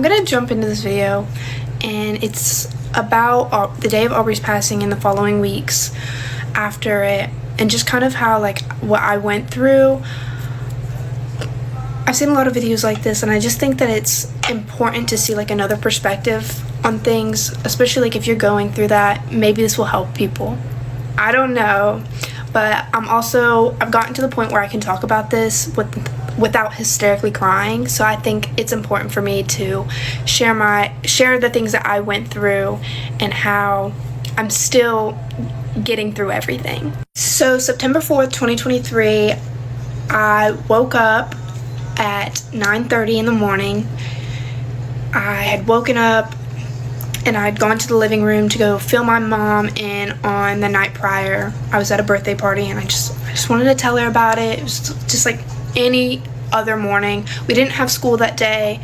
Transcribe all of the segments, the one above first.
I'm gonna jump into this video, and it's about the day of Aubrey's passing and the following weeks after it, and just kind of how, like, what I went through. I've seen a lot of videos like this, and I just think that it's important to see, like, another perspective on things, especially, like, if you're going through that. Maybe this will help people. I don't know, but I've gotten to the point where I can talk about this without hysterically crying, so I think it's important for me to share the things that I went through and how I'm still getting through everything. So September 4th, 2023, I woke up at 9:30 in the morning. I had woken up and I'd gone to the living room to go fill my mom in on the night prior. I was at a birthday party, and I just wanted to tell her about it. It was just like any other morning. We didn't have school that day,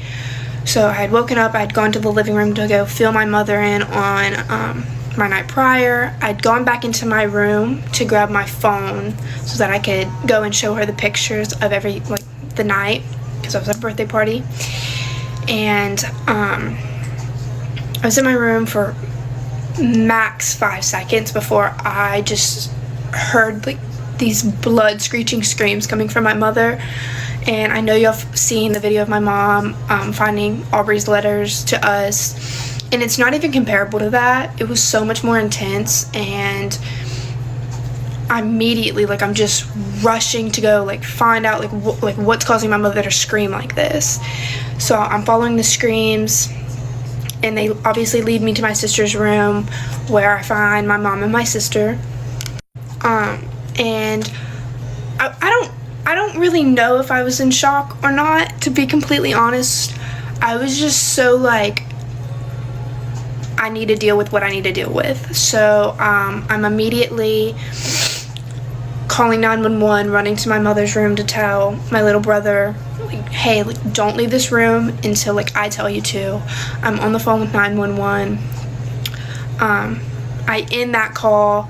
so I had woken up, I'd gone to the living room to go fill my mother in on my night prior. I'd gone back into my room to grab my phone so that I could go and show her the pictures of the night, because I was at a birthday party. And I was in my room for max 5 seconds before I just heard, like, these blood screeching screams coming from my mother. And I know y'all have seen the video of my mom finding Aubreigh's letters to us, and it's not even comparable to that. It was so much more intense, and immediately, like, I'm just rushing to go, like, find out what's causing my mother to scream like this. So I'm following the screams, and they obviously lead me to my sister's room, where I find my mom and my sister. And I don't really know if I was in shock or not, to be completely honest. I was just so, like, I need to deal with what I need to deal with. So I'm immediately calling 911, running to my mother's room to tell my little brother, like, hey, like, don't leave this room until, like, I tell you to. I'm on the phone with 911. I end that call.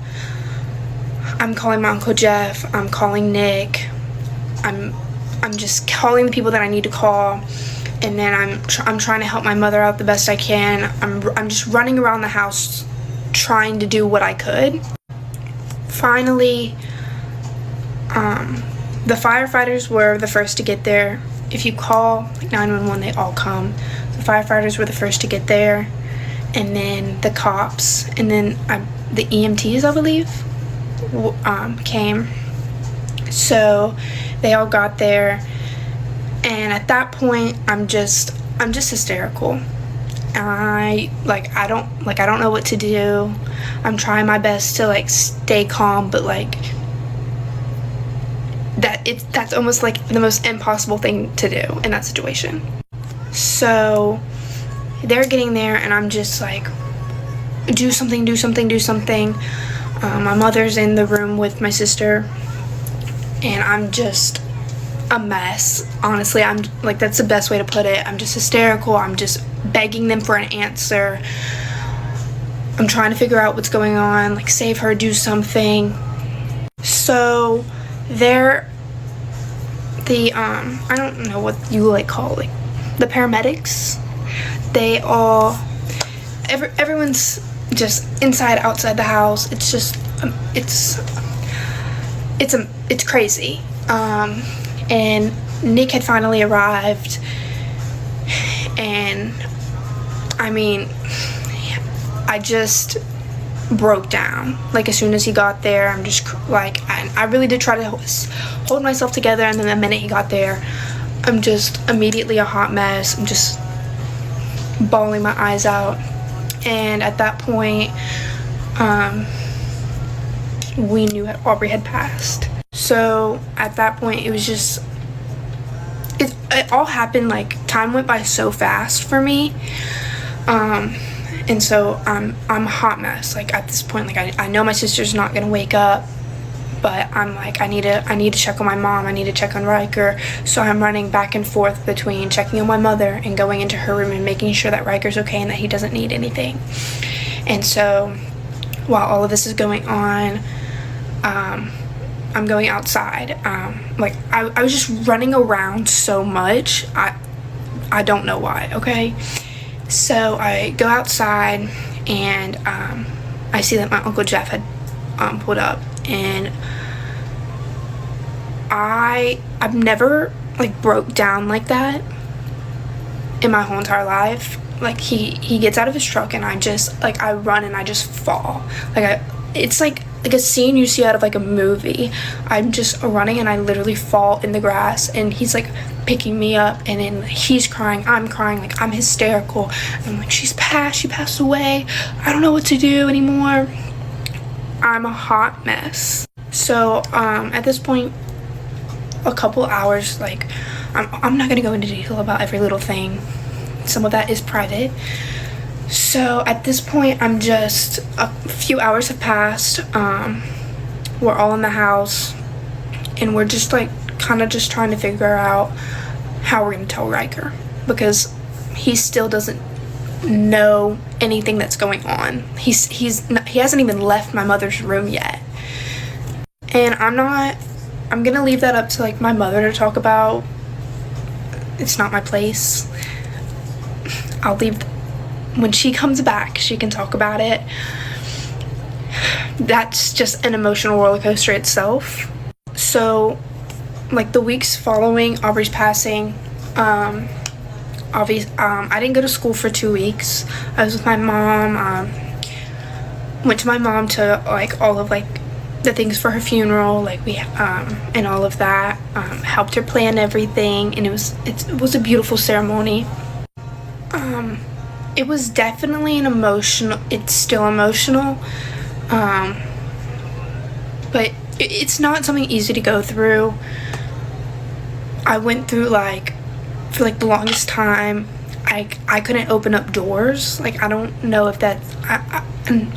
I'm calling my Uncle Jeff. I'm calling Nick. I'm just calling the people that I need to call, and then I'm trying to help my mother out the best I can. I'm just running around the house trying to do what I could. Finally, the firefighters were the first to get there. If you call, like, 911, they all come. The firefighters were the first to get there, and then the cops, and then the EMTs, I believe, came. So they all got there, and at that point, I'm just hysterical. I don't know what to do. I'm trying my best to, like, stay calm, but, like, that's almost like the most impossible thing to do in that situation. So they're getting there, and I'm just like, do something. My mother's in the room with my sister, and I'm just a mess. Honestly, I'm like, that's the best way to put it. I'm just hysterical. I'm just begging them for an answer. I'm trying to figure out what's going on, like, save her, do something. So I don't know what you, like, call, like, the paramedics. They all, everyone's just inside, outside the house. It's just, it's crazy. And Nick had finally arrived, and I mean, I just broke down. Like, as soon as he got there, I'm just like, I really did try to hold myself together, and then the minute he got there, I'm just immediately a hot mess. I'm just bawling my eyes out. And at that point, we knew that Aubreigh had passed. So at that point, it was just, it all happened, like, time went by so fast for me. And so I'm a hot mess. Like, at this point, like, I know my sister's not gonna wake up, but I'm like, I need to check on my mom. I need to check on Riker. So I'm running back and forth between checking on my mother and going into her room and making sure that Riker's okay and that he doesn't need anything. And so while all of this is going on, I'm going outside. Like, I was just running around so much. I don't know why, okay? So I go outside, and I see that my Uncle Jeff had pulled up, and I've never like broke down like that in my whole entire life. Like he gets out of his truck, and I run and I just fall. It's like a scene you see out of like a movie. I'm just running and I literally fall in the grass, and he's like picking me up, and then he's crying, I'm crying, like I'm hysterical. I'm like, she passed away, I don't know what to do anymore. I'm a hot mess. So at this point, a couple hours, like I'm not gonna go into detail about every little thing, some of that is private. So at this point, a few hours have passed. We're all in the house, and we're just like kind of just trying to figure out how we're gonna tell Riker, because he still doesn't know anything that's going on. He hasn't even left my mother's room yet, and I'm gonna leave that up to like my mother to talk about. It's not my place. I'll leave. When she comes back, she can talk about it. That's just an emotional roller coaster itself. So, like the weeks following Aubrey's passing, I didn't go to school for 2 weeks. I was with my mom. Went to my mom to like all of like the things for her funeral, like we and all of that. Helped her plan everything, and it was a beautiful ceremony. It was definitely it's still emotional, but it's not something easy to go through. I went through for the longest time, I couldn't open up doors. Like, I don't know if and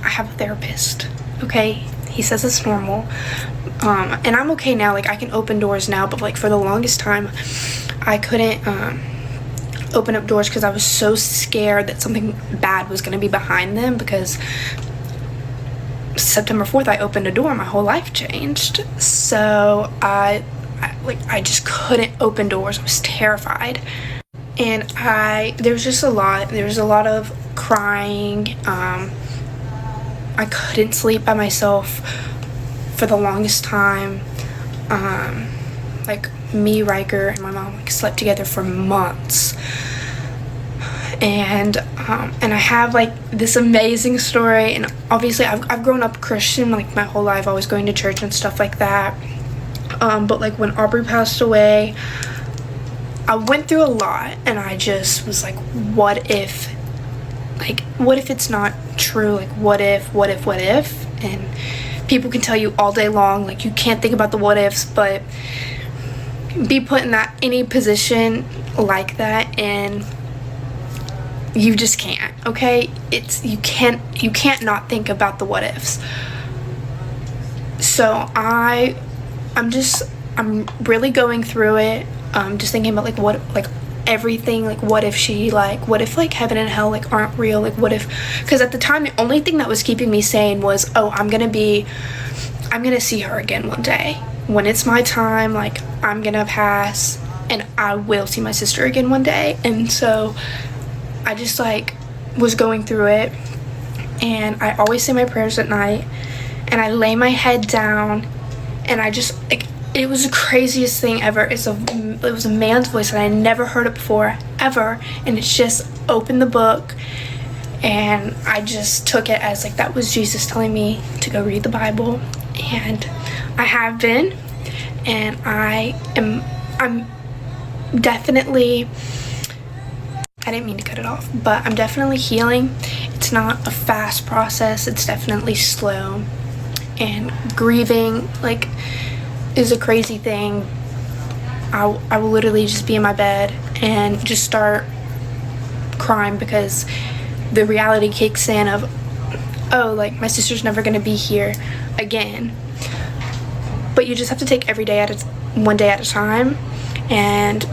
I have a therapist, okay? He says it's normal, and I'm okay now. Like, I can open doors now, but like for the longest time, I couldn't open up doors because I was so scared that something bad was going to be behind them, because September 4th I opened a door, my whole life changed. So I just couldn't open doors. I was terrified, and there was a lot of crying. I couldn't sleep by myself for the longest time. Like me, Riker, and my mom slept together for months. And I have like this amazing story, and obviously I've grown up Christian like my whole life, always going to church and stuff like that. But like when Aubreigh passed away, I went through a lot, and I just was like, what if it's not true? Like, what if? And people can tell you all day long, like, you can't think about the what ifs, but be put in any position like that, and you just can't, okay? You can't not think about the what ifs. So I'm really going through it, just thinking about everything, like what if heaven and hell like aren't real, like what if, because at the time the only thing that was keeping me sane was, oh, I'm gonna see her again one day when it's my time, like I'm gonna pass and I will see my sister again one day. And so I just like was going through it, and I always say my prayers at night, and I lay my head down, and I just like, it was the craziest thing ever. It was a man's voice, and I never heard it before, ever. And it's just opened the book, and I just took it as like that was Jesus telling me to go read the Bible. And I have been, and I'm definitely, I didn't mean to cut it off, but I'm definitely healing. It's not a fast process, it's definitely slow. And grieving, like, is a crazy thing. I will literally just be in my bed and just start crying, because the reality kicks in of, oh, like, my sister's never gonna be here again. But you just have to take every day one day at a time, and